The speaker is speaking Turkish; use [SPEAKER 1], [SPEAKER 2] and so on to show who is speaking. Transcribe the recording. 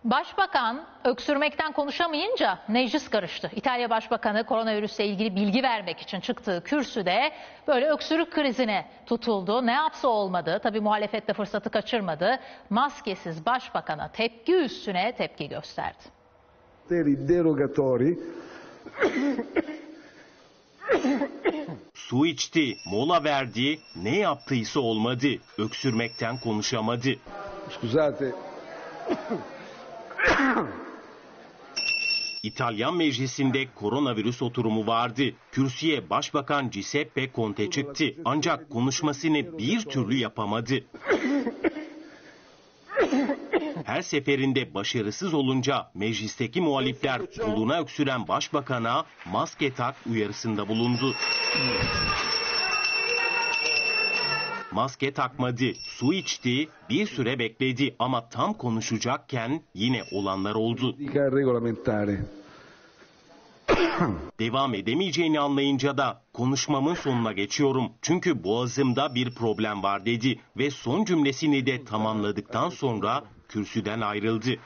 [SPEAKER 1] Başbakan öksürmekten konuşamayınca meclis karıştı. İtalya Başbakanı koronavirüsle ilgili bilgi vermek için çıktığı kürsüde böyle öksürük krizine tutuldu. Ne yapsa olmadı. Tabii muhalefet de fırsatı kaçırmadı. Maskesiz başbakana tepki üstüne tepki gösterdi.
[SPEAKER 2] Derogatori.
[SPEAKER 3] Su içti, mola verdi, ne yaptıysa olmadı. Öksürmekten konuşamadı.
[SPEAKER 2] Scusate.
[SPEAKER 3] İtalyan meclisinde koronavirüs oturumu vardı. Kürsüye Başbakan Giuseppe Conte çıktı. Ancak konuşmasını bir türlü yapamadı. Her seferinde başarısız olunca meclisteki muhalifler koluna öksüren başbakana maske tak uyarısında bulundu. Maske takmadı, su içti, bir süre bekledi ama tam konuşacakken yine olanlar oldu. Devam edemeyeceğini anlayınca da konuşmamın sonuna geçiyorum. Çünkü boğazımda bir problem var dedi ve son cümlesini de tamamladıktan sonra kürsüden ayrıldı.